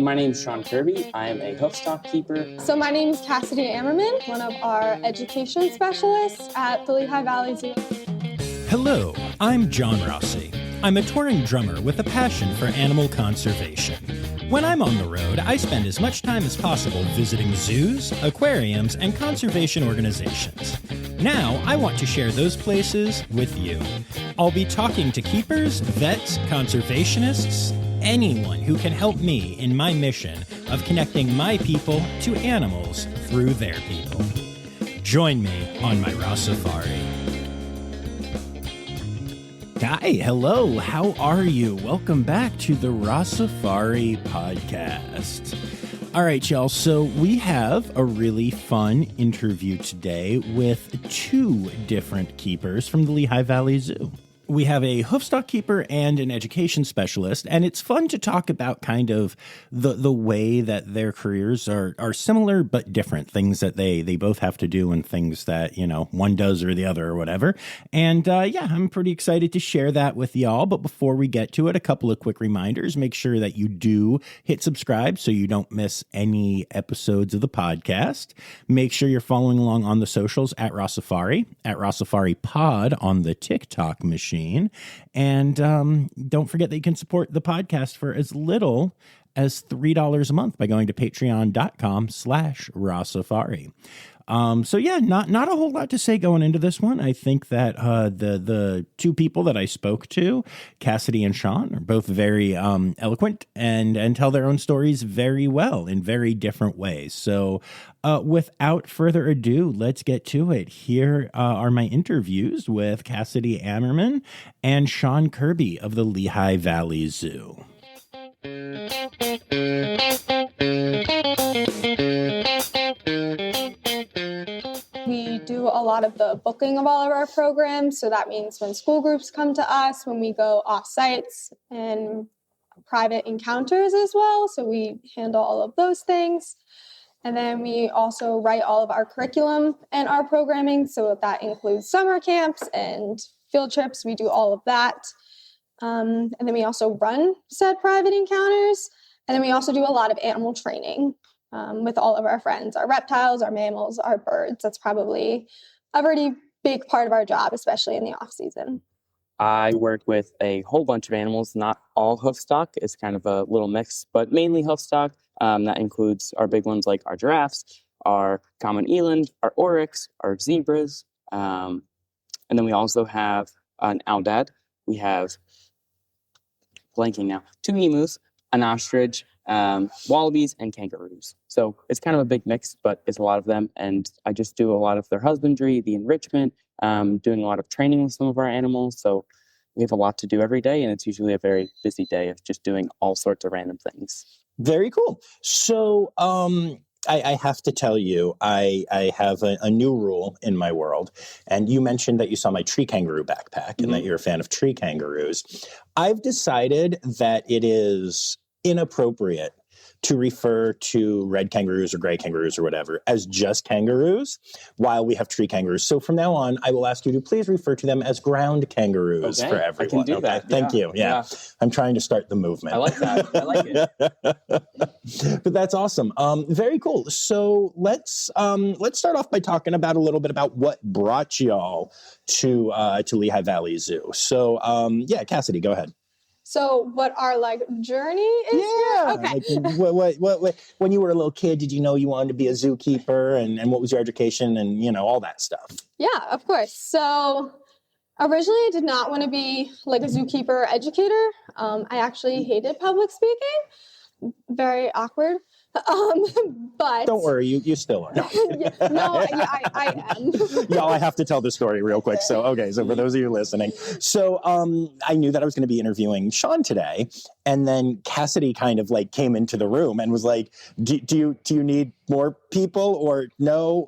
My name is Shawn Kirby. I am a hoofstock keeper. So my name is Cassidy Amerman, one of our education specialists at the Lehigh Valley Zoo. Hello, I'm John Rossi. I'm a touring drummer with a passion for animal conservation. When I'm on the road, I spend as much time as possible visiting zoos, aquariums, and conservation organizations. Now, I want to share those places with you. I'll be talking to keepers, vets, conservationists, anyone who can help me in my mission of connecting my people to animals through their people. Join me on my Rossifari. Hi, hello, how are you? Welcome back to the Rossifari podcast. All right, y'all, so we have a really fun interview today with two different keepers from the Lehigh Valley Zoo. We have a hoofstock keeper and an education specialist, and it's fun to talk about kind of the way that their careers are similar but different, things that they both have to do and things that, you know, one does or the other or whatever. And yeah, I'm pretty excited to share that with y'all. But before we get to it, a couple of quick reminders. Make sure that you do hit subscribe so you don't miss any episodes of the podcast. Make sure you're following along on the socials at Rossifari Pod on the TikTok machine. And don't forget that you can support the podcast for as little as $3 a month by going to patreon.com/Rossifari. So yeah, not a whole lot to say going into this one. I think that the two people that I spoke to, Cassidy and Shawn, are both very eloquent and tell their own stories very well in very different ways. So without further ado, let's get to it. Here are my interviews with Cassidy Amerman and Shawn Kirby of the Lehigh Valley Zoo. We do a lot of the booking of all of our programs. So that means when school groups come to us, when we go off sites and private encounters as well. So we handle all of those things. And then we also write all of our curriculum and our programming. So that includes summer camps and field trips. We do all of that. And then we also run said private encounters. And then we also do a lot of animal training with all of our friends, our reptiles, our mammals, our birds. That's probably a pretty big part of our job, especially in the off season. I work with a whole bunch of animals, not all hoofstock. It's kind of a little mix, but mainly hoofstock. That includes our big ones like our giraffes, our common eland, our oryx, our zebras. And then we also have an owlad. We have, blanking now, 2 emus, an ostrich, wallabies, and kangaroos. So it's kind of a big mix, but it's a lot of them. And I just do a lot of their husbandry, the enrichment, doing a lot of training with some of our animals. So we have a lot to do every day, and it's usually a very busy day of just doing all sorts of random things. Very cool. So I have to tell you, I have a new rule in my world. And you mentioned that you saw my tree kangaroo backpack and that you're a fan of tree kangaroos. I've decided that it is inappropriate to refer to red kangaroos or gray kangaroos or whatever as just kangaroos while we have tree kangaroos. So from now on, I will ask you to please refer to them as ground kangaroos for everyone. I can do that. Thank you. Yeah. I'm trying to start the movement. I like that. I like it. But that's awesome. Very cool. So let's start off by talking about a little bit about what brought y'all to Lehigh Valley Zoo. So yeah, Cassidy, go ahead. So what our journey is? Yeah. Okay. What, when you were a little kid, did you know you wanted to be a zookeeper and what was your education and, you know, all that stuff? Yeah, of course. So originally I did not want to be like a zookeeper or educator. I actually hated public speaking. Very awkward. But don't worry, you still are. I am. Y'all, I have to tell this story real quick. So, okay, so for those of you listening, so I knew that I was going to be interviewing Shawn today, and then Cassidy kind of came into the room and was like, "Do you need more people or no?"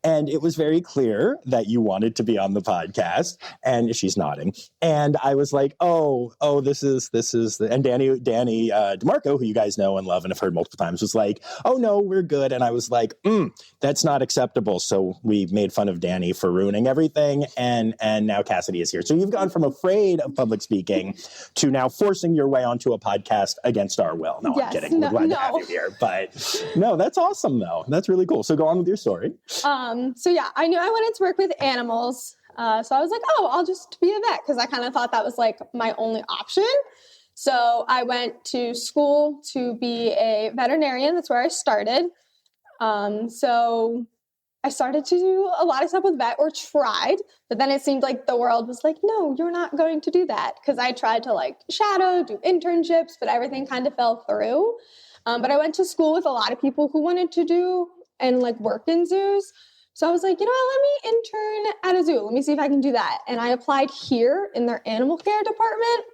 And it was very clear that you wanted to be on the podcast, and she's nodding, and I was like, oh, this is and Danny DeMarco, who you guys know and love and have heard multiple times, was was like, oh no, we're good. And I was like, that's not acceptable. So we made fun of Danny for ruining everything. And now Cassidy is here. So you've gone from afraid of public speaking to now forcing your way onto a podcast against our will. No, I'm kidding. We're glad to have you here. But no, that's awesome though. That's really cool. So go on with your story. So yeah, I knew I wanted to work with animals. So I was like, oh, I'll just be a vet, because I kind of thought that was like my only option. So I went to school to be a veterinarian. That's where I started. So I started to do a lot of stuff with vet, or tried, but then it seemed like the world was like, no, you're not going to do that. Because I tried to like shadow, do internships, but everything kind of fell through. But I went to school with a lot of people who wanted to do and like work in zoos. So I was like, let me intern at a zoo. Let me see if I can do that. And I applied here in their animal care department,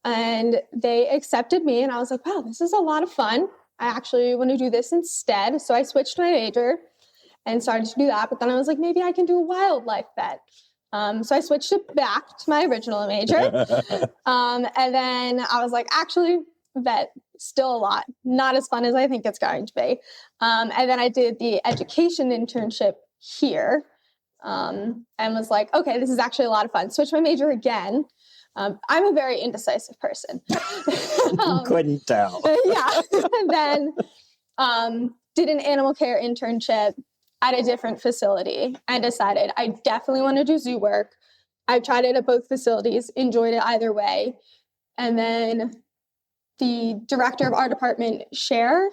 and they accepted me. And I was like, wow, this is a lot of fun. I actually want to do this instead. So I switched my major and started to do that. But then I was like, maybe I can do a wildlife vet. So I switched it back to my original major. And then I was like, actually, vet, still a lot. Not as fun as I think it's going to be. And then I did the education internship here, and was like, okay, this is actually a lot of fun. Switched my major again. I'm a very indecisive person. Couldn't tell. Yeah. And then did an animal care internship at a different facility and decided I definitely want to do zoo work. I've tried it at both facilities, enjoyed it either way. And then the director of our department, Cher,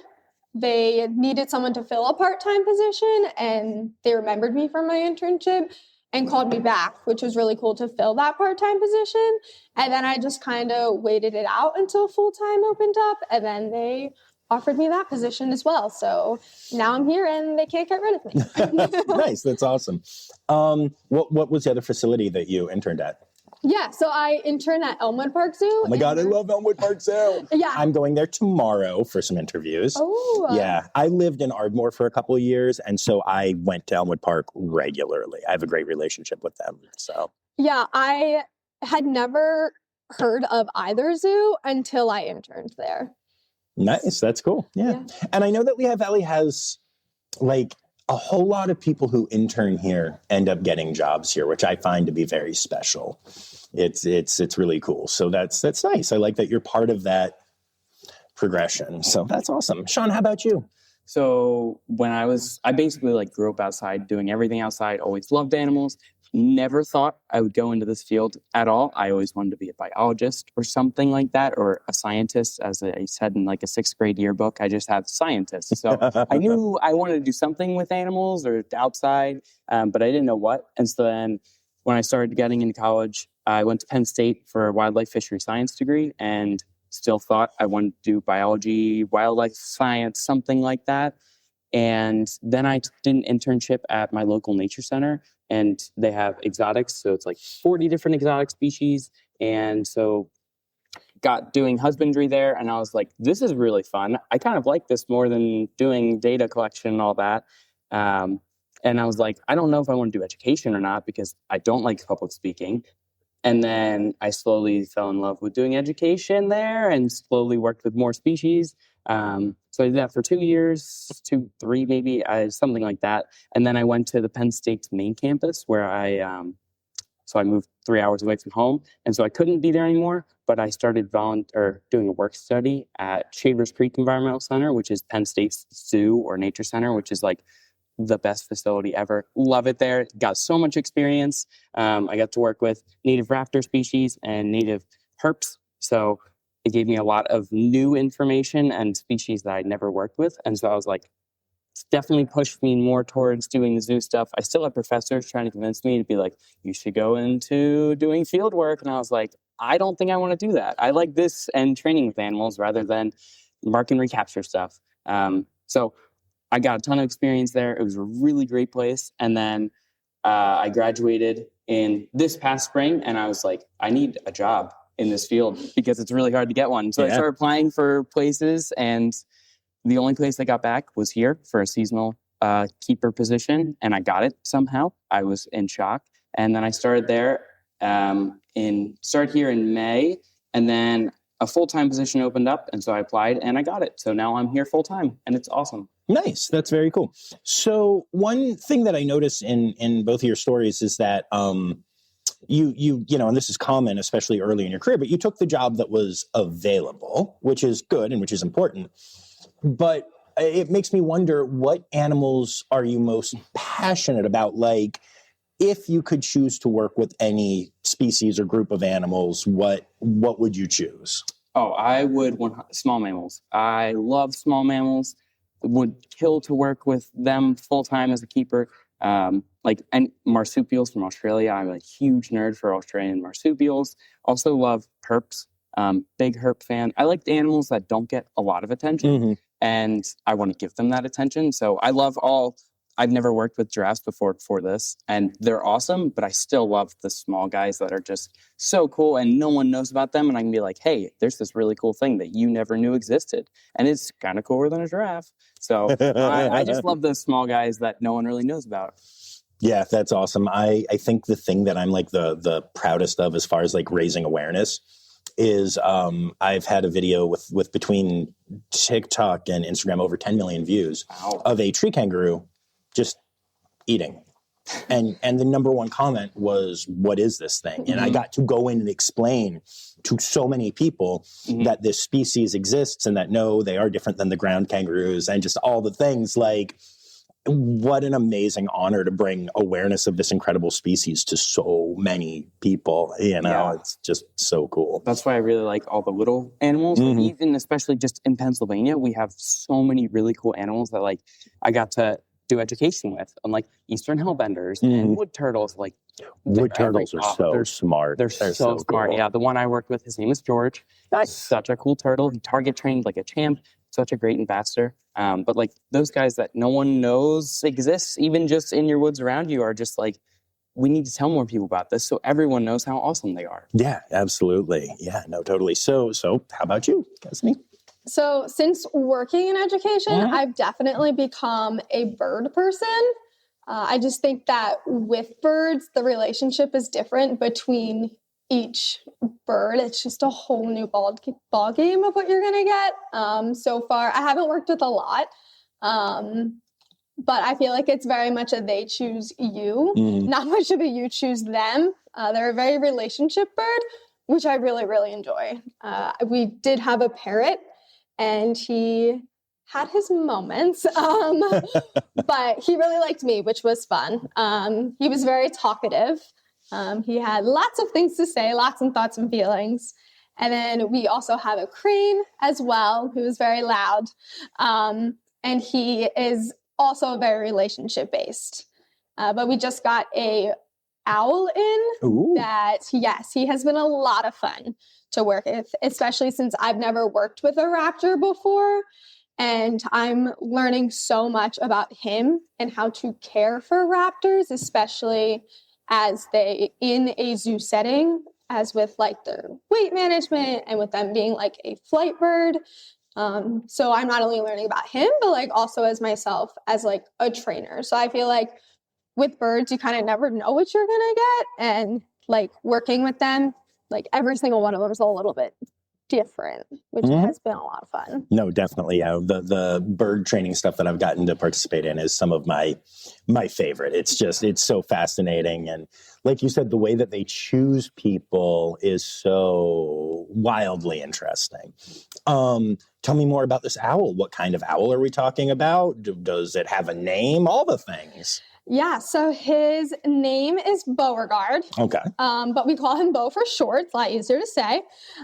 they needed someone to fill a part-time position, and they remembered me from my internship and called me back, which was really cool to fill that part-time position. And then I just kind of waited it out until full-time opened up, and then they offered me that position as well. So now I'm here and they can't get rid of me. Nice. That's awesome. What was the other facility that you interned at? Yeah, so I interned at Elmwood Park Zoo. Oh my God, I love Elmwood Park Zoo. Yeah. I'm going there tomorrow for some interviews. Oh. Yeah, I lived in Ardmore for a couple of years, and so I went to Elmwood Park regularly. I have a great relationship with them. So yeah, I had never heard of either zoo until I interned there. Nice, that's cool. Yeah. And I know that Lehigh Valley has like a whole lot of people who intern here end up getting jobs here, which I find to be very special. It's really cool. So that's nice. I like that you're part of that progression. So that's awesome. Shawn, how about you? So when I basically like grew up outside, doing everything outside, always loved animals. Never thought I would go into this field at all. I always wanted to be a biologist or something like that, or a scientist. As I said in like a 6th grade yearbook, I just have scientist. So I knew I wanted to do something with animals or outside, but I didn't know what. And so then when I started getting into college, I went to Penn State for a wildlife fishery science degree, and still thought I wanted to do biology, wildlife science, something like that. And then I did an internship at my local nature center, and they have exotics. So it's like 40 different exotic species. And so got doing husbandry there. And I was like, this is really fun. I kind of like this more than doing data collection and all that. And I was like, I don't know if I want to do education or not, because I don't like public speaking. And then I slowly fell in love with doing education there and slowly worked with more species. So I did that for 2 years, 3 maybe, something like that. And then I went to the Penn State's main campus where I moved 3 hours away from home. And so I couldn't be there anymore, but I started doing a work study at Shavers Creek Environmental Center, which is Penn State's zoo or nature center, which is like the best facility ever. Love it there. Got so much experience. I got to work with native raptor species and native herps. So it gave me a lot of new information and species that I'd never worked with. And so I was like, it's definitely pushed me more towards doing the zoo stuff. I still have professors trying to convince me to be like, you should go into doing field work. And I was like, I don't think I want to do that. I like this and training with animals rather than mark and recapture stuff. So I got a ton of experience there. It was a really great place. And then I graduated in this past spring, and I was like, I need a job in this field because it's really hard to get one. So I started applying for places, and the only place I got back was here for a seasonal keeper position, and I got it somehow. I was in shock. And then I started there, started here in May, and then a full-time position opened up, and so I applied and I got it. So now I'm here full-time, and it's awesome. Nice. That's very cool. So one thing that I notice in both of your stories is that you know, and this is common, especially early in your career, but you took the job that was available, which is good and which is important. But it makes me wonder, what animals are you most passionate about? Like, if you could choose to work with any species or group of animals, what would you choose? Oh, I would want small mammals. I love small mammals. Would kill to work with them full-time as a keeper. And marsupials from Australia. I'm a huge nerd for Australian marsupials. Also love herps. Big herp fan. I like the animals that don't get a lot of attention, and I want to give them that attention. So I love I've never worked with giraffes before this, and they're awesome, but I still love the small guys that are just so cool and no one knows about them. And I can be like, hey, there's this really cool thing that you never knew existed. And it's kind of cooler than a giraffe. So I just love those small guys that no one really knows about. Yeah, that's awesome. I think the thing that I'm like the proudest of as far as like raising awareness is I've had a video with between TikTok and Instagram over 10 million views of a tree kangaroo just eating. And the number one comment was, what is this thing? And I got to go in and explain to so many people that this species exists and that, no, they are different than the ground kangaroos and just all the things. Like, what an amazing honor to bring awareness of this incredible species to so many people. You know, It's just so cool. That's why I really like all the little animals. Even especially just in Pennsylvania, we have so many really cool animals that like I got to do education with, on like eastern hellbenders and wood turtles. Like wood turtles are so smart. They're so smart. Cool. Yeah, the one I worked with, his name is George. That's such a cool turtle. He target trained like a champ. Such a great ambassador. But like those guys that no one knows exists, even just in your woods around you, are just like, we need to tell more people about this so everyone knows how awesome they are. Yeah, absolutely. Yeah, no, totally. So how about you, Cassidy? So since working in education, I've definitely become a bird person. I just think that with birds, the relationship is different between each bird. It's just a whole new ball game of what you're going to get. So far, I haven't worked with a lot, but I feel like it's very much a they choose you, not much of a you choose them. They're a very relationship bird, which I really, really enjoy. We did have a parrot, and he had his moments, but he really liked me, which was fun. He was very talkative. He had lots of things to say, lots of thoughts and feelings. And then we also have a crane as well, who is very loud. And he is also very relationship based. But we just got a owl in that, yes, he has been a lot of fun to work with, especially since I've never worked with a raptor before. And I'm learning so much about him and how to care for raptors, especially as they in a zoo setting, as with like their weight management and with them being like a flight bird. So I'm not only learning about him, but like also as myself as like a trainer. So I feel like with birds, you kind of never know what you're going to get. And like working with them, like every single one of them is a little bit different, which has been a lot of fun. No, definitely. Yeah. The bird training stuff that I've gotten to participate in is some of my favorite. It's so fascinating. And like you said, the way that they choose people is so wildly interesting. Tell me more about this owl. What kind of owl are we talking about? Does it have a name? All the things. Yeah, so his name is Beauregard. Okay. But we call him Beau for short. It's a lot easier to say.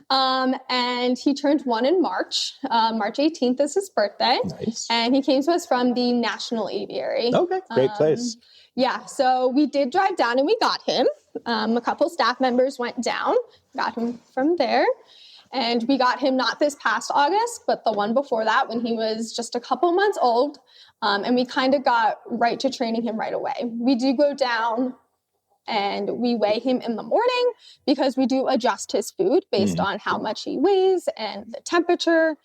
And he turned 1 in March. March 18th is his birthday. Nice. And he came to us from the National Aviary. Okay, great place. Yeah, so we did drive down and we got him. A couple staff members went down, got him from there. And we got him not this past August, but the one before that when he was just a couple months old. And we kind of got right to training him right away. We do go down and we weigh him in the morning because we do adjust his food based on how much he weighs and the temperature.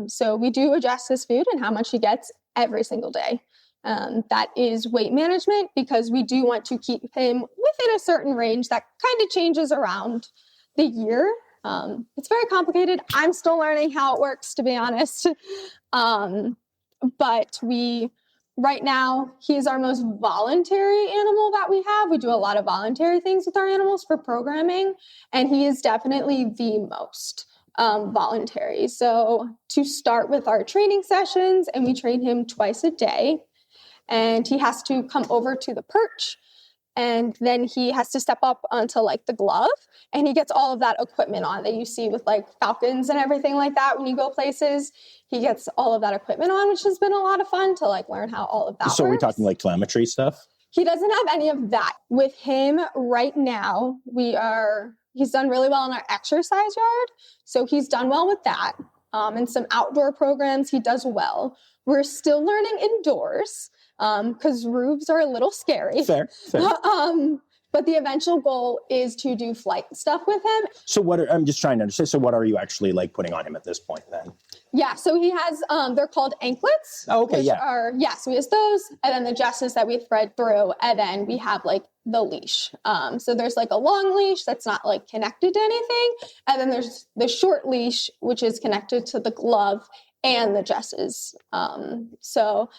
So we do adjust his food and how much he gets every single day. That is weight management because we do want to keep him within a certain range that kind of changes around the year. It's very complicated. I'm still learning how it works, to be honest. But right now, he's our most voluntary animal that we have. We do a lot of voluntary things with our animals for programming, and he is definitely the most voluntary. So to start with our training sessions, and we train him twice a day, and he has to come over to the perch, and then he has to step up onto like the glove, and he gets all of that equipment on that you see with like falcons and everything like that when you go places. He gets all of that equipment on, which has been a lot of fun to like learn how all of that So works. we're talking like telemetry stuff? He doesn't have any of that. With him right now, he's done really well in our exercise yard. So he's done well with that. And some outdoor programs, he does well. We're still learning indoors because roofs are a little scary. Fair. But the eventual goal is to do flight stuff with him. So I'm just trying to understand. So what are you actually like putting on him at this point then? Yeah, so he has, they're called anklets. Oh, okay, So he has those, and then the jesses that we thread through, and then we have like the leash. So there's like a long leash that's not like connected to anything, and then there's the short leash, which is connected to the glove and the jesses. So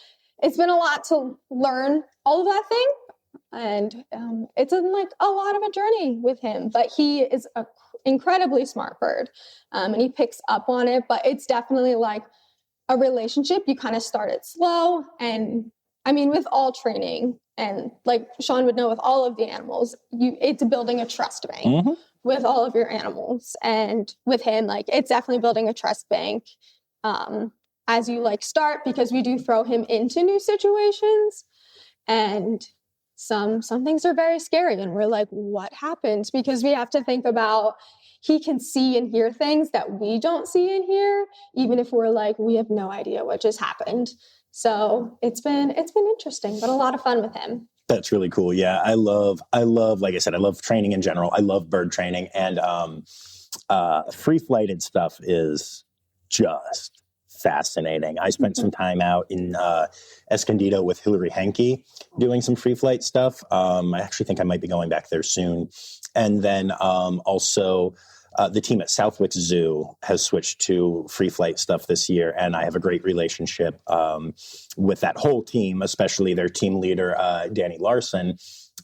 it's been a lot to learn all of that thing. And it's been like a lot of a journey with him, but he is an incredibly smart bird, and he picks up on it. But it's definitely like a relationship. You kind of start it slow, and I mean, with all training, and like Shawn would know with all of the animals, it's building a trust bank with all of your animals. And with him, like it's definitely building a trust bank as you like start, because we do throw him into new situations, and some things are very scary, and we're like, what happened? Because we have to think about, he can see and hear things that we don't see and hear, even if we're like, we have no idea what just happened. So it's been interesting, but a lot of fun with him. That's really cool. Yeah, I love, like I said, I love training in general. I love bird training, and free flighted stuff is just fascinating. I spent some time out in Escondido with Hillary Henke doing some free flight stuff. I actually think I might be going back there soon. And then also the team at Southwick Zoo has switched to free flight stuff this year. And I have a great relationship with that whole team, especially their team leader, Danny Larson.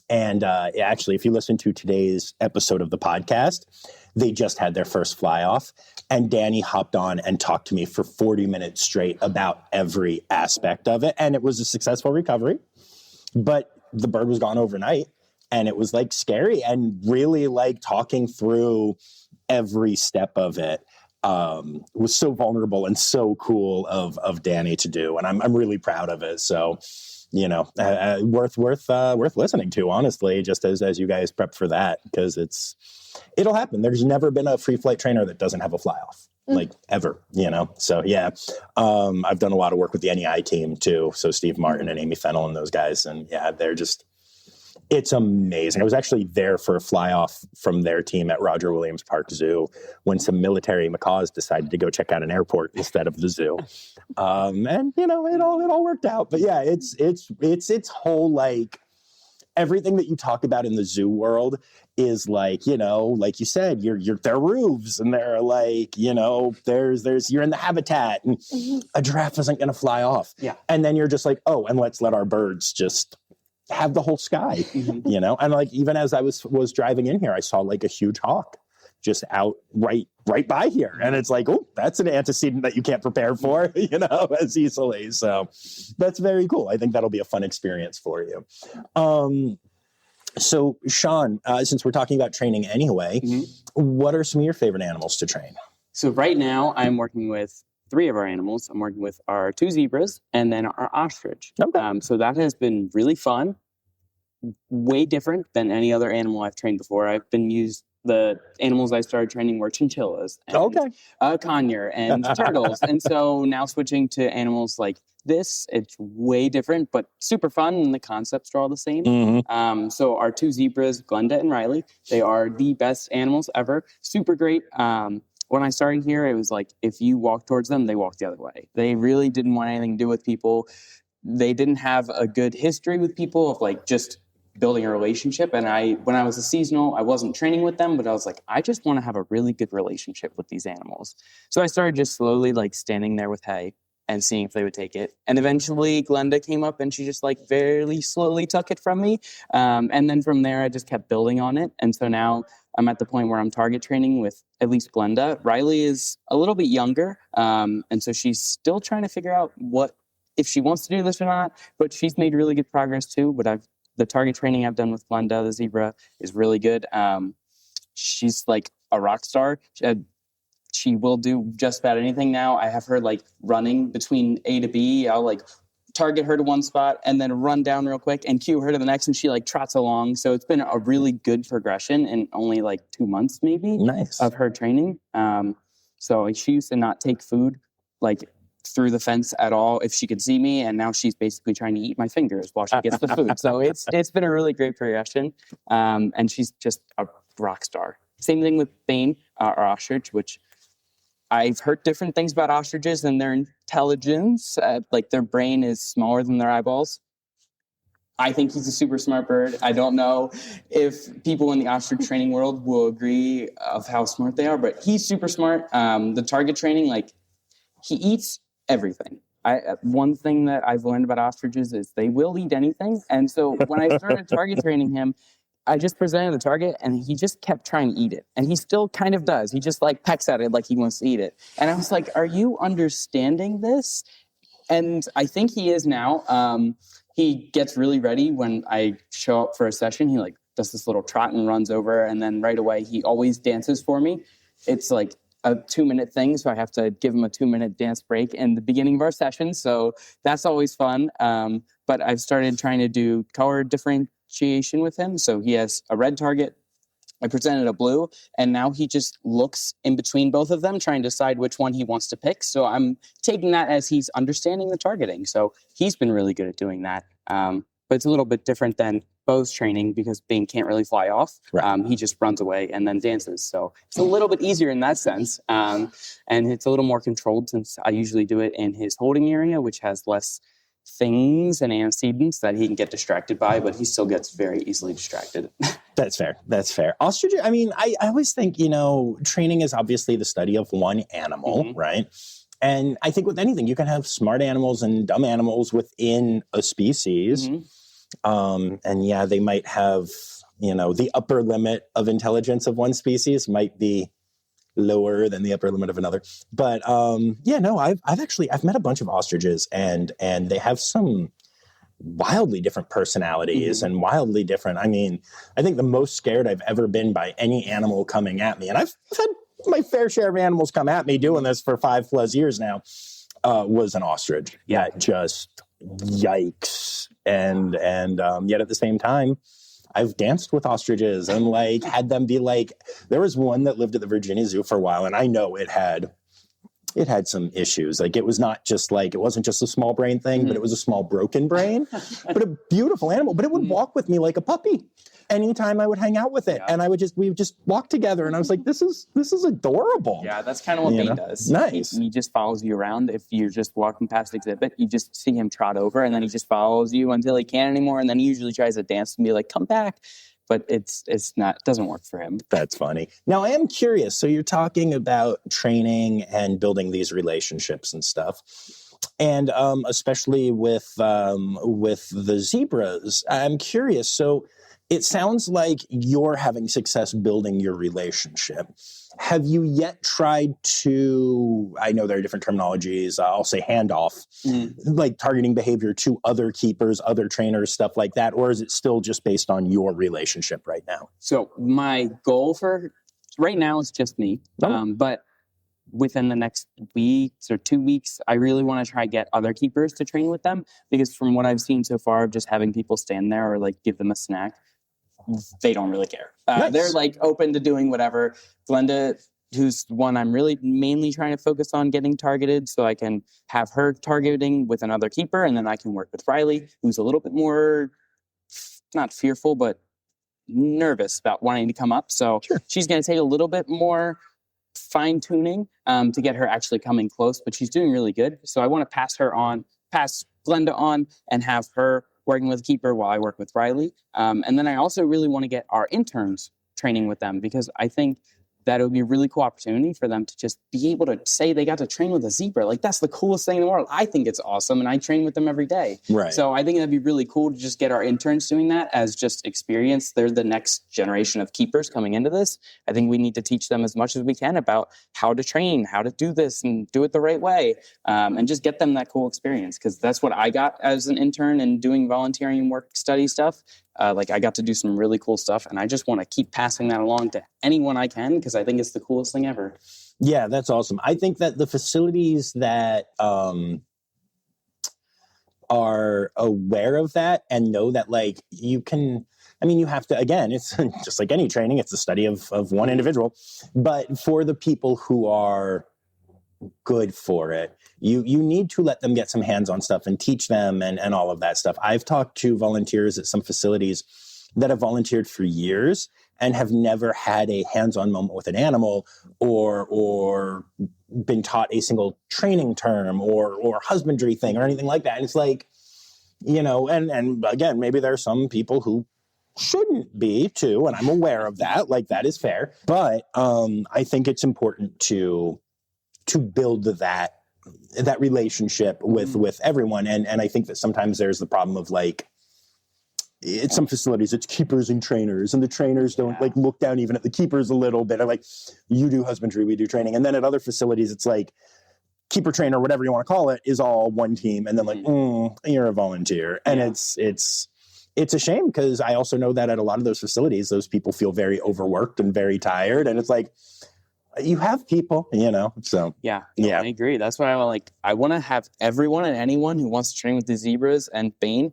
And actually, if you listen to today's episode of the podcast, they just had their first fly off, and Danny hopped on and talked to me for 40 minutes straight about every aspect of it. And it was a successful recovery, but the bird was gone overnight, and it was like scary, and really like talking through every step of it was so vulnerable and so cool of Danny to do. And I'm really proud of it. So, you know, worth listening to, honestly, just as you guys prep for that, because it'll happen. There's never been a free flight trainer that doesn't have a fly off, like ever, you know? So yeah, I've done a lot of work with the NEI team too. So Steve Martin and Amy Fennell and those guys. And yeah, it's amazing. I was actually there for a fly off from their team at Roger Williams Park Zoo when some military macaws decided to go check out an airport instead of the zoo. And you know, it all worked out. But yeah, it's whole, like, everything that you talk about in the zoo world is like, you know, like you said, they're roofs, and they're like, you know, there's you're in the habitat, and a giraffe isn't going to fly off. Yeah. And then you're just like, oh, and let's let our birds just have the whole sky, you know? And like, even as I was driving in here, I saw like a huge hawk just out right by here. And it's like, oh, that's an antecedent that you can't prepare for, you know, as easily. So that's very cool. I think that'll be a fun experience for you. So Shawn, since we're talking about training anyway, what are some of your favorite animals to train? So right now I'm working with 3 of our animals. I'm working with our 2 zebras and then our ostrich. Okay. So that has been really fun, way different than any other animal I've trained before. The animals I started training were chinchillas, and, conure, and turtles. And so now switching to animals like this, it's way different, but super fun, and the concepts are all the same. So our 2 zebras, Glenda and Riley, they are the best animals ever. Super great. When I started here, it was like, if you walk towards them, they walk the other way. They really didn't want anything to do with people. They didn't have a good history with people of like just building a relationship. And when I was a seasonal, I wasn't training with them, but I was like, I just want to have a really good relationship with these animals. So I started just slowly like standing there with hay and seeing if they would take it. And eventually Glenda came up and she just like very slowly took it from me. And then from there, I just kept building on it. And so now I'm at the point where I'm target training with at least Glenda. Riley is a little bit younger. And so she's still trying to figure out if she wants to do this or not, but she's made really good progress too. But the target training I've done with Glenda, the zebra, is really good. She's like a rock star. She will do just about anything now. I have her like running between A to B. I'll like target her to one spot and then run down real quick and cue her to the next, and she like trots along. So it's been a really good progression in only like 2 months maybe of her training. So she used to not take food like through the fence at all if she could see me, and now she's basically trying to eat my fingers while she gets the food. So it's been a really great progression, and she's just a rock star. Same thing with Bane, our ostrich, which I've heard different things about ostriches and their intelligence, like their brain is smaller than their eyeballs. I think he's a super smart bird. I don't know if people in the ostrich training world will agree of how smart they are, but he's super smart. The target training, like he eats everything. One thing that I've learned about ostriches is they will eat anything. And so when I started target training him, I just presented the target and he just kept trying to eat it. And he still kind of does. He just like pecks at it like he wants to eat it. And I was like, are you understanding this? And I think he is now. He gets really ready when I show up for a session. He like does this little trot and runs over. And then right away, he always dances for me. It's like a 2-minute thing, so I have to give him a 2-minute dance break in the beginning of our session. So that's always fun. But I've started trying to do color differentiation with him. So he has a red target. I presented a blue, and now he just looks in between both of them, trying to decide which one he wants to pick. So I'm taking that as he's understanding the targeting. So he's been really good at doing that. But it's a little bit different than Bo's training because Bane can't really fly off. Right. He just runs away and then dances. So it's a little bit easier in that sense. And it's a little more controlled since I usually do it in his holding area, which has less things and antecedents that he can get distracted by, but he still gets very easily distracted. That's fair. That's fair. Ostrich, I mean, I always think, training is obviously the study of one animal, right? And I think with anything, you can have smart animals and dumb animals within a species. And yeah, they might have, the upper limit of intelligence of one species might be lower than the upper limit of another. But I've met a bunch of ostriches and they have some wildly different personalities and wildly different. I mean, I think the most scared I've ever been by any animal coming at me, and I've had my fair share of animals come at me doing this for 5+ years now, was an ostrich. Yeah, just yikes. And yet at the same time, I've danced with ostriches and like had them be like, there was one that lived at the Virginia Zoo for a while, and I know it had some issues. Like it wasn't just a small brain thing, but it was a small broken brain, but a beautiful animal. But it would walk with me like a puppy anytime I would hang out with it. Yeah. And we would just walk together, and I was like, this is adorable. Yeah, that's kind of what Bane does. Nice. He just follows you around. If you're just walking past exhibit, you just see him trot over, and then he just follows you until he can't anymore. And then he usually tries to dance and be like, come back. But it doesn't work for him. That's funny. Now, I am curious. So you're talking about training and building these relationships and stuff. And especially with the zebras, I'm curious. So it sounds like you're having success building your relationship. Have you yet tried to, I know there are different terminologies, I'll say handoff, like targeting behavior to other keepers, other trainers, stuff like that? Or is it still just based on your relationship right now? So my goal for right now is just me. But within the next week or 2 weeks, I really want to try to get other keepers to train with them, because from what I've seen so far of just having people stand there or like give them a snack, they don't really care. Nice. They're like open to doing whatever. Glenda, who's one I'm really mainly trying to focus on getting targeted, so I can have her targeting with another keeper, and then I can work with Riley, who's a little bit more, not fearful, but nervous about wanting to come up. So she's going to take a little bit more fine tuning to get her actually coming close, but she's doing really good. So I want to pass Glenda on and have her working with a keeper while I work with Riley. And then I also really want to get our interns training with them, because I think that it would be a really cool opportunity for them to just be able to say they got to train with a zebra. Like, that's the coolest thing in the world. I think it's awesome, and I train with them every day. Right. So I think that'd be really cool to just get our interns doing that as just experience. They're the next generation of keepers coming into this. I think we need to teach them as much as we can about how to train, how to do this and do it the right way, and just get them that cool experience, because that's what I got as an intern and doing volunteering work study stuff. Like, I got to do some really cool stuff, and I just want to keep passing that along to anyone I can, because I think it's the coolest thing ever. Yeah, that's awesome. I think that the facilities that are aware of that and know that, like, you can, I mean, you have to, again, it's just like any training, it's the study of one individual, but for the people who are good for it, you need to let them get some hands-on stuff and teach them and all of that stuff. I've talked to volunteers at some facilities that have volunteered for years and have never had a hands-on moment with an animal, or been taught a single training term or husbandry thing or anything like that. And it's like, you know, and again, maybe there are some people who shouldn't be too, and I'm aware of that. Like, that is fair. But I think it's important to build that relationship with everyone. And I think that sometimes there's the problem of, like, at some facilities, it's keepers and trainers, and the trainers don't like look down even at the keepers a little bit. Or like, you do husbandry, we do training. And then at other facilities, it's like keeper, trainer, whatever you want to call it, is all one team. And then like, you're a volunteer. And it's a shame, because I also know that at a lot of those facilities, those people feel very overworked and very tired. And it's like, you have people, you know, so. Yeah, I agree. That's why I want to have everyone and anyone who wants to train with the zebras and Bane,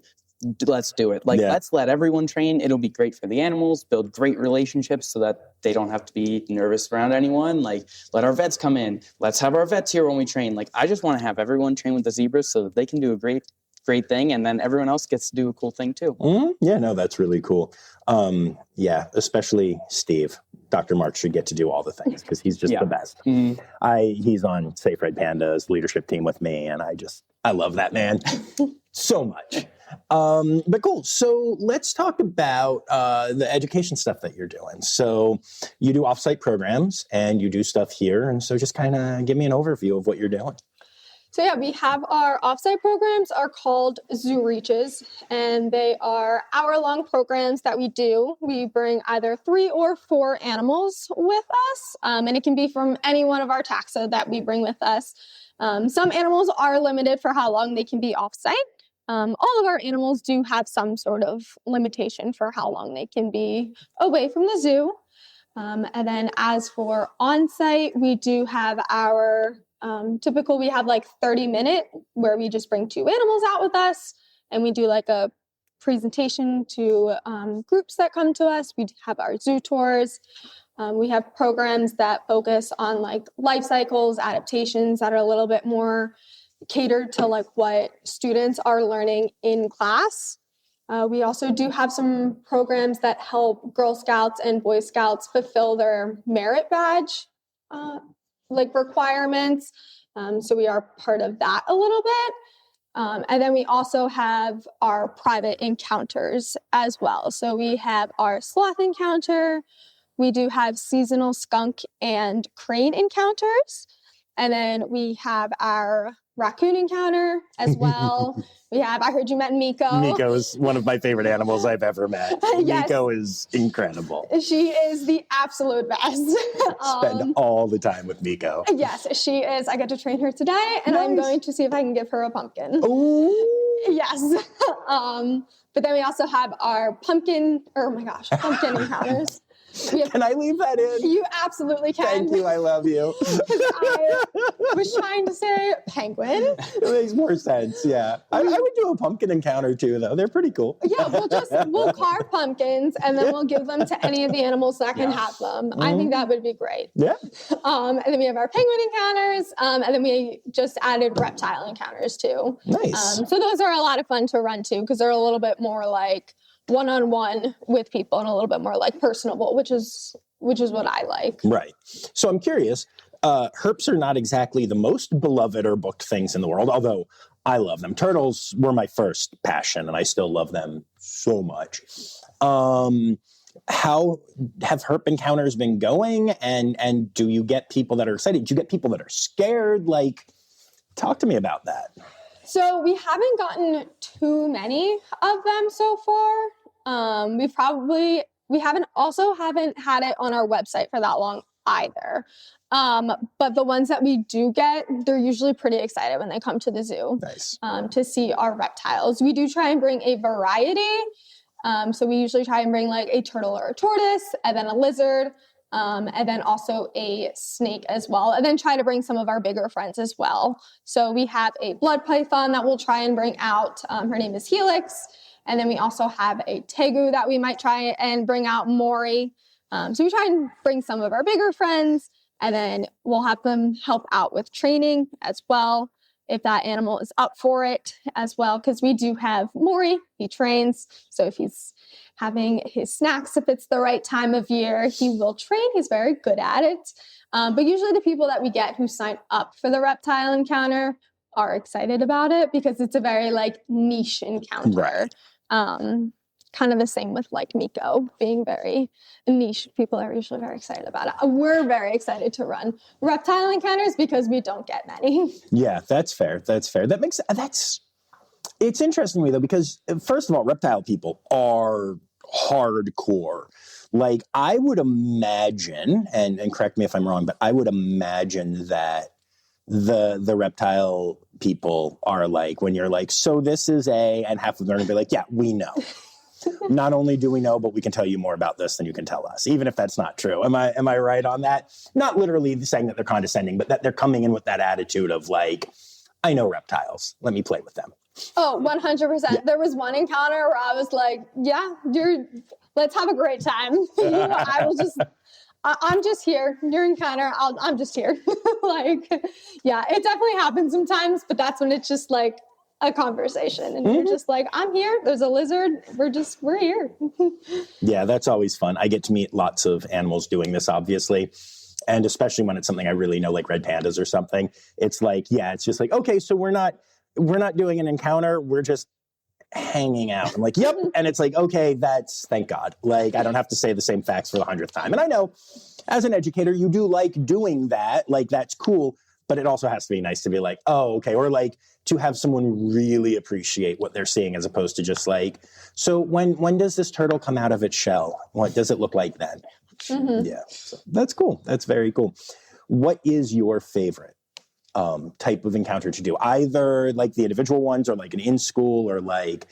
let's do it. Like, let's let everyone train. It'll be great for the animals, build great relationships so that they don't have to be nervous around anyone. Like, let our vets come in. Let's have our vets here when we train. Like, I just want to have everyone train with the zebras so that they can do a great thing, and then everyone else gets to do a cool thing too. Yeah, no, that's really cool. Especially Steve. Dr. Mark should get to do all the things, because he's just the best. He's on Safe Ride Panda's leadership team with me, and I love that man so much. But cool. So let's talk about the education stuff that you're doing. So you do offsite programs and you do stuff here. And so just kind of give me an overview of what you're doing. So yeah, we have our offsite programs are called Zoo Reaches, and they are hour-long programs that we do. We bring either 3 or 4 animals with us, and it can be from any one of our taxa that we bring with us. Some animals are limited for how long they can be offsite. All of our animals do have some sort of limitation for how long they can be away from the zoo. And then as for on-site, we do have our typical, we have like 30-minute where we just bring 2 animals out with us, and we do like a presentation to groups that come to us. We have our zoo tours. We have programs that focus on like life cycles, adaptations that are a little bit more catered to like what students are learning in class. We also do have some programs that help Girl Scouts and Boy Scouts fulfill their merit badge like requirements. So we are part of that a little bit. And then we also have our private encounters as well. So we have our sloth encounter. We do have seasonal skunk and crane encounters. And then we have our raccoon encounter as well. I heard you met Miko. Miko is one of my favorite animals I've ever met. Yes. Miko is incredible. She is the absolute best. Spend all the time with Miko. Yes, she is. I get to train her today, and I'm going to see if I can give her a pumpkin. Ooh. Yes. But then we also have our pumpkin encounters. Can I leave that in? You absolutely can. Thank you. I love you. I was trying to say penguin. It makes more sense. Yeah. I would do a pumpkin encounter too, though. They're pretty cool. Yeah. We'll carve pumpkins and then we'll give them to any of the animals that can have them. I think that would be great. Yeah. And then we have our penguin encounters. And then we just added reptile encounters too. Nice. So those are a lot of fun to run too, because they're a little bit more like one-on-one with people and a little bit more like personable, which is what I like. Right. So I'm curious, herps are not exactly the most beloved or booked things in the world, although I love them. Turtles were my first passion, and I still love them so much. How have herp encounters been going? And do you get people that are excited? Do you get people that are scared? Like, talk to me about that. So we haven't gotten too many of them so far. We haven't had it on our website for that long either. But the ones that we do get, they're usually pretty excited when they come to the zoo. Nice. To see our reptiles. We do try and bring a variety. So we usually try and bring like a turtle or a tortoise, and then a lizard, and then also a snake as well, and then try to bring some of our bigger friends as well. So we have a blood python that we'll try and bring out. Her name is Helix. And then we also have a tegu that we might try and bring out, Maury. So we try and bring some of our bigger friends, and then we'll have them help out with training as well, if that animal is up for it as well, because we do have Maury. He trains. So if he's having his snacks, if it's the right time of year, he will train. He's very good at it. But usually the people that we get who sign up for the reptile encounter are excited about it because it's a very like niche encounter. Right. Kind of the same with like Miko being very niche. People are usually very excited about it. We're very excited to run reptile encounters because we don't get many. Yeah, that's fair. That's fair. It's interesting to me though, because first of all, reptile people are hardcore. Like I would imagine, and correct me if I'm wrong, but I would imagine that the reptile people are like, when you're like, so this is and half of them are gonna be like, yeah, we know. Not only do we know, but we can tell you more about this than you can tell us, even if that's not true. Am I right on that? Not literally saying that they're condescending, but that they're coming in with that attitude of like, I know reptiles. Let me play with them. Oh, 100%. Yeah. There was one encounter where I was like, yeah, let's have a great time. I'm just here. Your encounter, I'm just here. Like, yeah, it definitely happens sometimes, but that's when it's just like a conversation and you're just like, I'm here. There's a lizard. We're here. Yeah, that's always fun. I get to meet lots of animals doing this, obviously. And especially when it's something I really know, like red pandas or something. It's like, yeah, it's just like, okay, so we're not doing an encounter. We're just hanging out. I'm like, yep. And it's like, okay, thank God. Like, I don't have to say the same facts for the 100th time. And I know as an educator, you do like doing that. Like, that's cool. But it also has to be nice to be like, oh, okay. Or like to have someone really appreciate what they're seeing as opposed to just like, so when does this turtle come out of its shell? What does it look like then? Mm-hmm. Yeah. So that's cool. That's very cool. What is your favorite type of encounter to do? Either like the individual ones or like an in-school or like,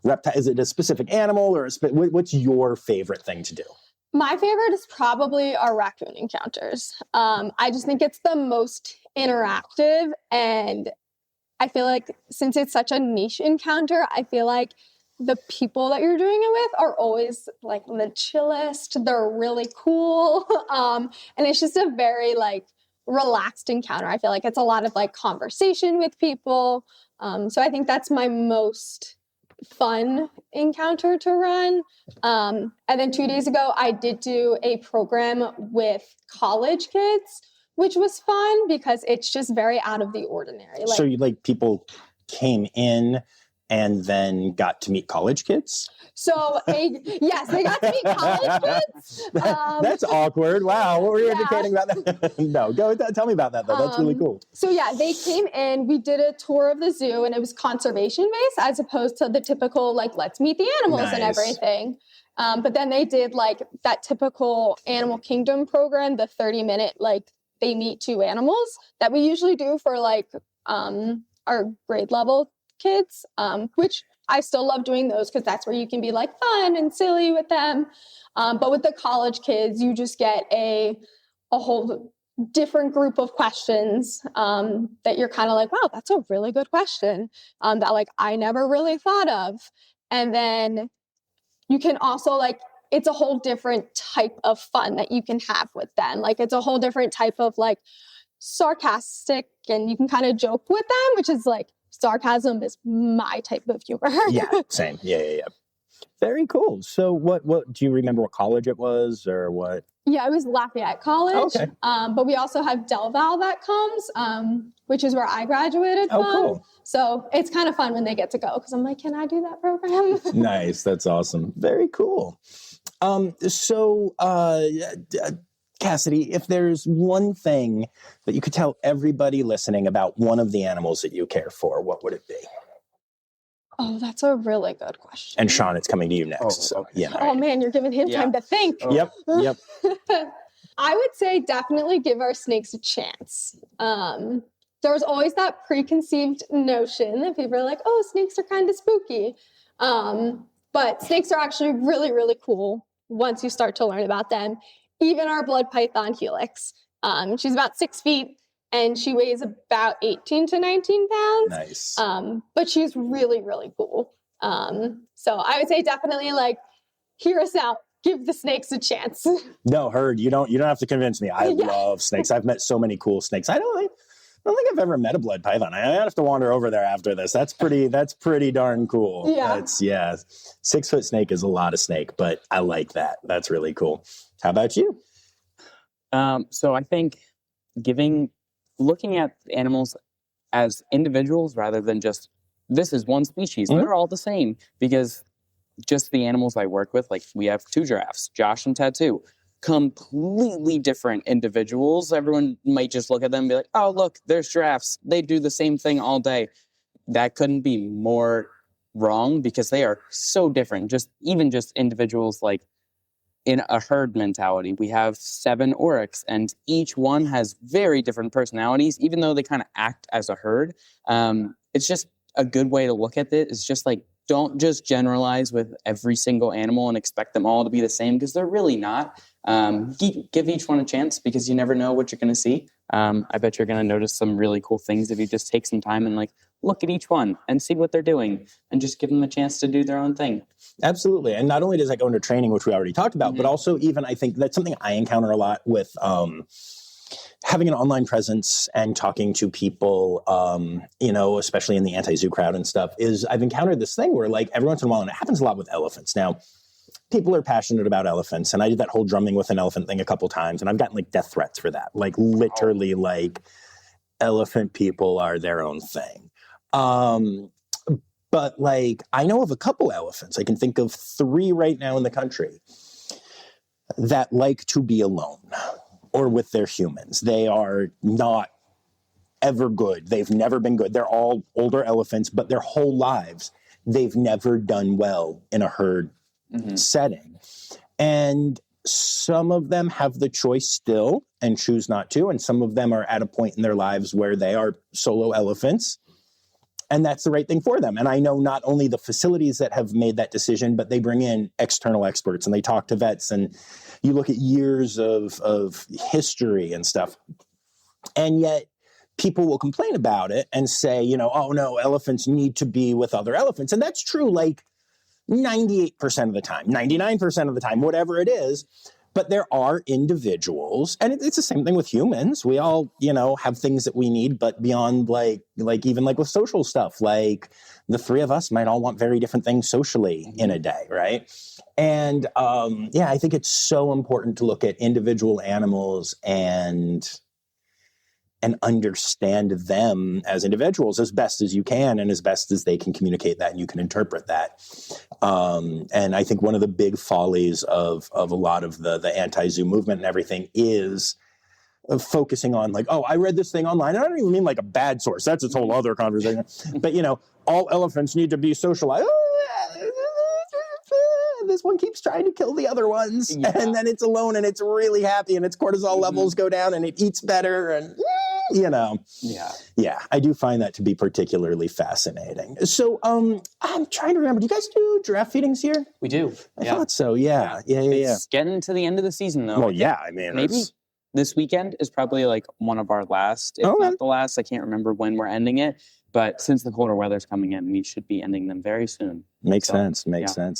reptile. Is it a specific animal or what's your favorite thing to do? My favorite is probably our raccoon encounters. I just think it's the most interactive, and I feel like since it's such a niche encounter, I feel like the people that you're doing it with are always like the chillest. They're really cool. And it's just a very like relaxed encounter. I feel like it's a lot of like conversation with people. So I think that's my most fun encounter to run. And then 2 days ago, I did do a program with college kids, which was fun because it's just very out of the ordinary. So people came in and then got to meet college kids? So, yes, they got to meet college kids. That's awkward. Wow. What were you educating about that? No, tell me about that, though. That's really cool. So, yeah, they came in. We did a tour of the zoo, and it was conservation-based as opposed to the typical, like, let's meet the animals and everything. But then they did, like, that typical Animal Kingdom program, the 30-minute, like, they meet two animals that we usually do for, like, our grade level kids, which I still love doing those because that's where you can be like fun and silly with them. But with the college kids, you just get a whole different group of questions that you're kind of like, wow, that's a really good question that like I never really thought of. And then you can also like, it's a whole different type of fun that you can have with them. Like it's a whole different type of like sarcastic, and you can kind of joke with them, which is like, sarcasm is my type of humor. Yeah, same. Yeah. Very cool. So what do you remember what college it was or what? Yeah, it was Lafayette College. Okay. But we also have Del Val that comes, which is where I graduated from. Cool. So it's kind of fun when they get to go because I'm like, can I do that program? Nice. That's awesome. Very cool. Cassidy, if there's one thing that you could tell everybody listening about one of the animals that you care for, what would it be? Oh, that's a really good question. And Shawn, it's coming to you next. Oh man, you're giving him time to think. Oh. Yep. I would say definitely give our snakes a chance. There's always that preconceived notion that people are like, oh, snakes are kind of spooky. But snakes are actually really, really cool once you start to learn about them. Even our blood python Helix. She's about 6 feet and she weighs about 18 to 19 pounds. Nice. But she's really, really cool. So I would say definitely like, hear us out. Give the snakes a chance. No, Heard, you don't have to convince me. I love snakes. I've met so many cool snakes. I don't think I've ever met a blood python. I have to wander over there after this. That's pretty darn cool. Yeah. 6 foot snake is a lot of snake, but I like that. That's really cool. How about you? So I think looking at animals as individuals rather than just, this is one species, they're all the same, because just the animals I work with, like we have 2 giraffes, Josh and Tattoo, completely different individuals. Everyone might just look at them and be like, oh, look, there's giraffes. They do the same thing all day. That couldn't be more wrong because they are so different. Just individuals, like in a herd mentality. We have 7 oryx and each one has very different personalities, even though they kind of act as a herd. It's just a good way to look at it. It's just like, don't just generalize with every single animal and expect them all to be the same, because they're really not. Give each one a chance, because you never know what you're going to see. I bet you're going to notice some really cool things if you just take some time and like look at each one and see what they're doing and just give them a chance to do their own thing. Absolutely. And not only does that go into training, which we already talked about, but also even I think that's something I encounter a lot with having an online presence and talking to people, especially in the anti-zoo crowd and stuff, is I've encountered this thing where like every once in a while, and it happens a lot with elephants. Now, people are passionate about elephants, and I did that whole drumming with an elephant thing a couple times, and I've gotten like death threats for that. Like literally like elephant people are their own thing. But like I know of a couple elephants. I can think of 3 right now in the country that like to be alone or with their humans. They are not ever good. They've never been good. They're all older elephants, but their whole lives, they've never done well in a herd setting. And some of them have the choice still and choose not to. And some of them are at a point in their lives where they are solo elephants. And that's the right thing for them. And I know not only the facilities that have made that decision, but they bring in external experts and they talk to vets, and you look at years of history and stuff. And yet people will complain about it and say, oh no, elephants need to be with other elephants. And that's true like 98% of the time, 99% of the time, whatever it is. But there are individuals, and it's the same thing with humans. We all, have things that we need, but beyond like even like with social stuff, like the 3 of us might all want very different things socially in a day, right? And I think it's so important to look at individual animals and understand them as individuals as best as you can and as best as they can communicate that and you can interpret that. And I think one of the big follies of a lot of the anti-zoo movement and everything is focusing on like, oh, I read this thing online. And I don't even mean like a bad source. That's its whole other conversation. But, all elephants need to be socialized. This one keeps trying to kill the other ones. Yeah. And then it's alone and it's really happy and its cortisol levels go down and it eats better and, Yeah, I do find that to be particularly fascinating. So I'm trying to remember, do you guys do giraffe feedings here? We do. I thought so, yeah. It's getting to the end of the season, though. Well, yeah, I mean. Maybe this weekend is probably like one of our last, if not the last. I can't remember when we're ending it. But since the colder weather's coming in, we should be ending them very soon. Makes sense.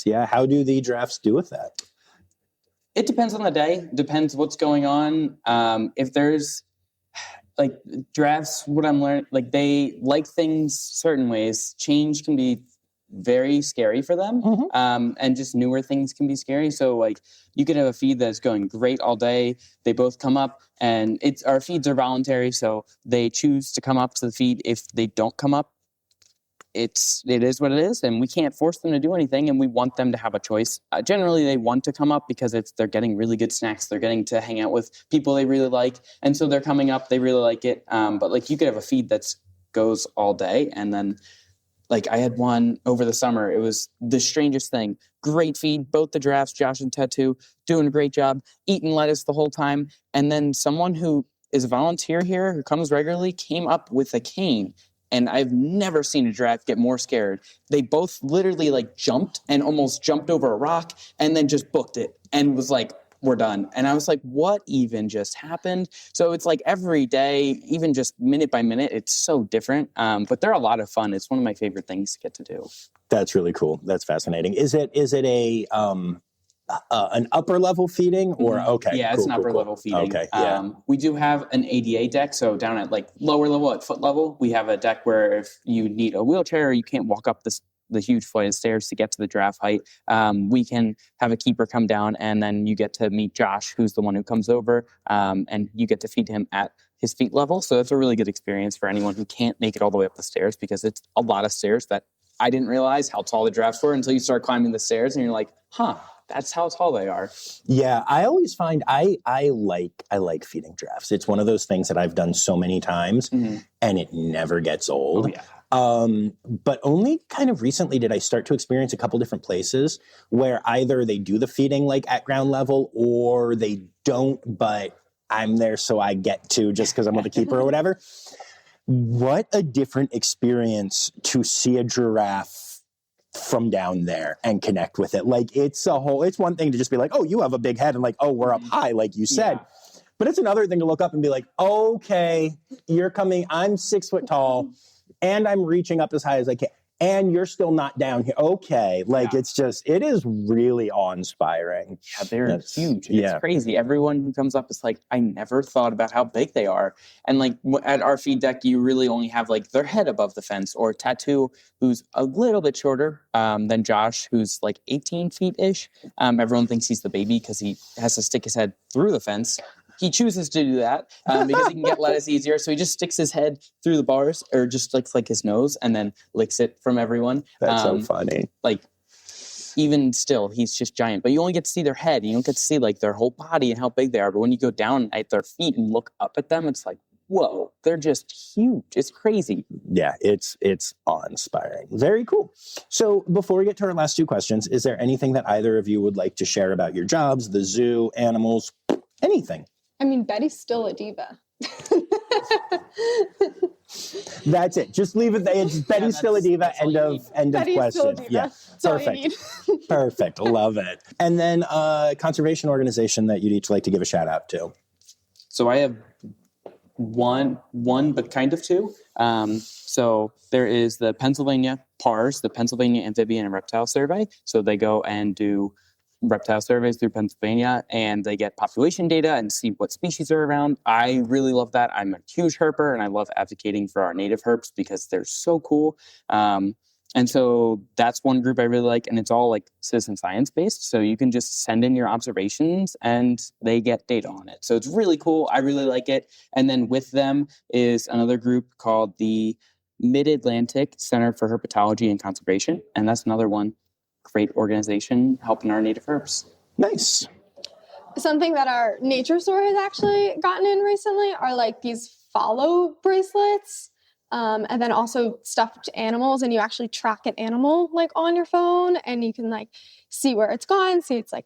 Yeah. How do the giraffes do with that? It depends on the day. Depends what's going on. If there's like giraffes, what I'm learning, like they like things certain ways. Change can be very scary for them. And just newer things can be scary. So like you could have a feed that's going great all day. They both come up, and our feeds are voluntary. So they choose to come up to the feed. If they don't come up, it is what it is, and we can't force them to do anything, and we want them to have a choice. Generally, they want to come up because they're getting really good snacks. They're getting to hang out with people they really like, and so they're coming up. They really like it. But like you could have a feed that goes all day, and then like I had one over the summer. It was the strangest thing. Great feed, both the giraffes, Josh and Tattoo, doing a great job, eating lettuce the whole time, and then someone who is a volunteer here who comes regularly came up with a cane. And I've never seen a giraffe get more scared. They both literally like jumped and almost jumped over a rock and then just booked it and was like, we're done. And I was like, what even just happened? So it's like every day, even just minute by minute, it's so different. But they're a lot of fun. It's one of my favorite things to get to do. That's really cool. That's fascinating. Is it an upper level feeding or okay? Yeah, it's an upper level feeding. Okay. Yeah. We do have an ADA deck. So down at like lower level at foot level, we have a deck where if you need a wheelchair or you can't walk up the huge flight of stairs to get to the giraffe height, we can have a keeper come down, and then you get to meet Josh, who's the one who comes over, and you get to feed him at his feet level. So it's a really good experience for anyone who can't make it all the way up the stairs, because it's a lot of stairs that I didn't realize how tall the giraffes were until you start climbing the stairs and you're like, that's how tall they are. Yeah, I always find I like feeding giraffes. It's one of those things that I've done so many times, and it never gets old. Oh, yeah. But only kind of recently did I start to experience a couple different places where either they do the feeding like at ground level or they don't, but I'm there so I get to just because I'm with the keeper or whatever. What a different experience to see a giraffe from down there and connect with it. Like it's one thing to just be like, oh, you have a big head and like, oh, we're up high, like you said. Yeah. But it's another thing to look up and be like, okay, you're coming, I'm 6 foot tall and I'm reaching up as high as I can. And you're still not down here. Okay. Like it is really awe-inspiring. Yeah, they're huge. It's crazy. Everyone who comes up is like, I never thought about how big they are. And like at our feed deck, you really only have like their head above the fence, or Tattoo, who's a little bit shorter than Josh, who's like 18 feet-ish. Everyone thinks he's the baby because he has to stick his head through the fence. He chooses to do that because he can get lettuce easier. So he just sticks his head through the bars, or just like his nose, and then licks it from everyone. That's so funny. Like, even still, he's just giant. But you only get to see their head. You don't get to see like their whole body and how big they are. But when you go down at their feet and look up at them, it's like, whoa, they're just huge. It's crazy. Yeah, it's awe-inspiring. Very cool. So before we get to our last two questions, is there anything that either of you would like to share about your jobs, the zoo, animals, anything? I mean, Betty's still a diva. That's it. Just leave it there. It's Betty's still a diva. End of question. Yeah. Perfect. Perfect. Love it. And then conservation organization that you'd each like to give a shout out to. So I have one, but kind of two. So there is the Pennsylvania PARS, the Pennsylvania Amphibian and Reptile Survey. So they go and do reptile surveys through Pennsylvania, and they get population data and see what species are around. I really love that. I'm a huge herper, and I love advocating for our native herps because they're so cool. And so that's one group I really like, and it's all like citizen science based. So you can just send in your observations and they get data on it. So it's really cool. I really like it. And then with them is another group called the Mid-Atlantic Center for Herpetology and Conservation. And that's another one. Great organization helping our native herps. Nice. Something that our nature store has actually gotten in recently are like these follow bracelets, and then also stuffed animals, and you actually track an animal like on your phone, and you can like see where it's gone, see its like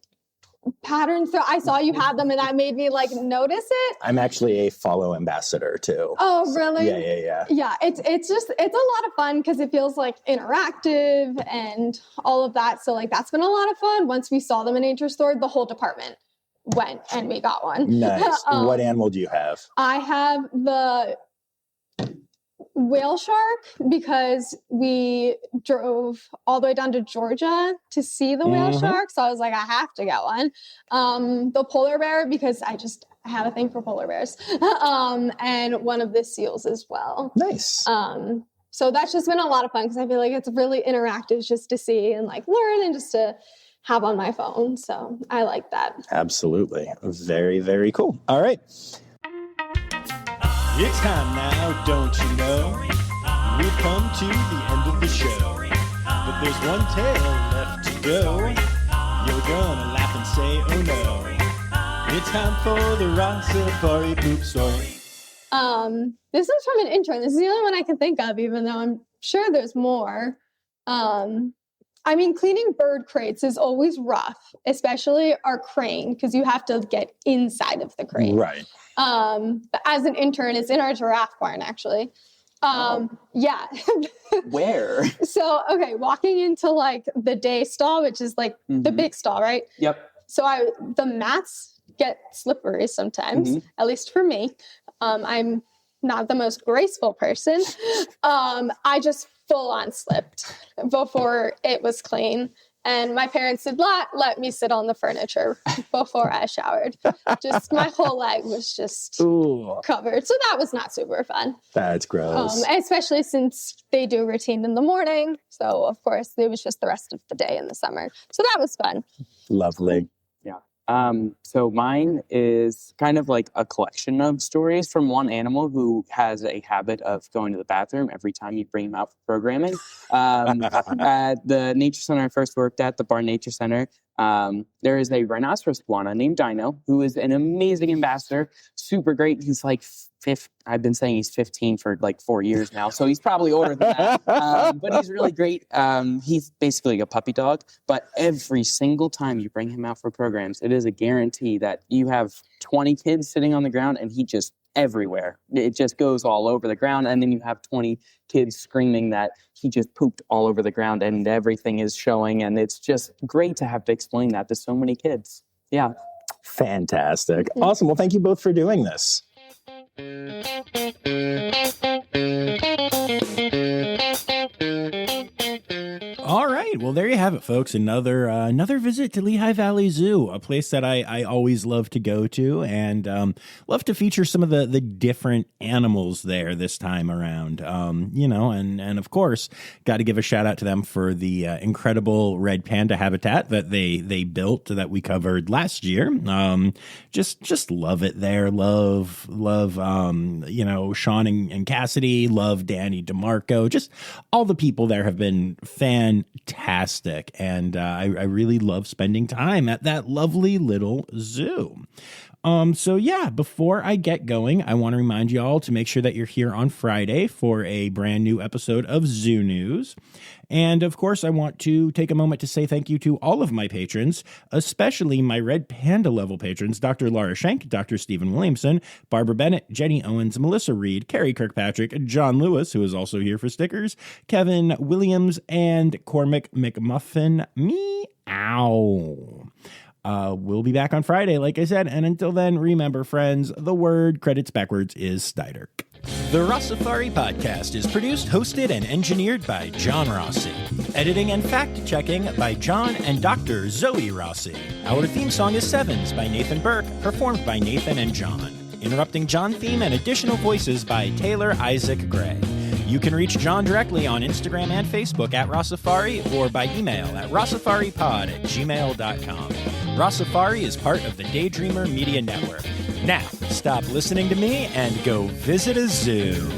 patterns. So I saw you had them, and that made me like notice it. I'm actually a follow ambassador too. Oh, really? Yeah. Yeah, it's a lot of fun because it feels like interactive and all of that. So like that's been a lot of fun. Once we saw them in nature store, the whole department went and we got one. Nice. What animal do you have? I have the whale shark because we drove all the way down to Georgia to see the whale shark. So I was like, I have to get one. The polar bear because I have a thing for polar bears. And one of the seals as well. Nice. So that's just been a lot of fun because I feel like it's really interactive just to see and like learn and just to have on my phone. So I like that. Absolutely. Very, very cool. All right. It's time now, don't you know? We've come to the end of the show. But there's one tale left to go. You're gonna laugh and say, oh no. It's time for the Rossifari poop story. This is from an intern. This is the only one I can think of, even though I'm sure there's more. I mean, cleaning bird crates is always rough, especially our crane, because you have to get inside of the crate. Right. But as an intern, it's in our giraffe barn, actually. Yeah. Where? So, okay, walking into like the day stall, which is like the big stall, right? Yep. So the mats get slippery sometimes, at least for me. I'm not the most graceful person. I just full on slipped before it was clean. And my parents did not let me sit on the furniture before I showered. Just my whole leg was just covered. So that was not super fun. That's gross. Especially since they do routine in the morning. So, of course, it was just the rest of the day in the summer. So that was fun. Lovely. So mine is kind of like a collection of stories from one animal who has a habit of going to the bathroom every time you bring him out for programming. At the nature center I first worked at, the Barn Nature Center, there is a rhinoceros iguana named Dino who is an amazing ambassador, super great. He's like I've been saying he's 15 for like 4 years now, so he's probably older than that. But he's really great. He's basically a puppy dog, but every single time you bring him out for programs, it is a guarantee that you have 20 kids sitting on the ground and he just everywhere. It just goes all over the ground, and then you have 20 kids screaming that he just pooped all over the ground and everything is showing, and it's just great to have to explain that to so many kids. Yeah. Fantastic. Awesome. Well, thank you both for doing this. All right. Well, there you have it, folks. Another visit to Lehigh Valley Zoo, a place that I always love to go to, and love to feature some of the different animals there this time around. And of course, got to give a shout out to them for the incredible red panda habitat that they built that we covered last year. Just love it there. Love Shawn and Cassidy. Love Danny DeMarco. Just all the people there have been fantastic, and I really love spending time at that lovely little zoo. So yeah, before I get going, I want to remind you all to make sure that you're here on Friday for a brand new episode of Zoo News. And of course, I want to take a moment to say thank you to all of my patrons, especially my Red Panda level patrons, Dr. Laura Schenk, Dr. Stephen Williamson, Barbara Bennett, Jenny Owens, Melissa Reed, Carrie Kirkpatrick, John Lewis, who is also here for stickers, Kevin Williams, and Cormac McMuffin. Meow. We'll be back on Friday, like I said, and until then, remember, friends, the word credits backwards is Steiderk. The Rossifari podcast is produced, hosted, and engineered by John Rossi. Editing and fact-checking by John and Dr. Zoe Rossi. Our theme song is Sevens by Nathan Burke, performed by Nathan and John. Interrupting John theme and additional voices by Taylor Isaac Gray. You can reach John directly on Instagram and Facebook at Rossifari or by email at rossifaripod@gmail.com. Rossifari is part of the Daydreamer Media Network. Now, stop listening to me and go visit a zoo.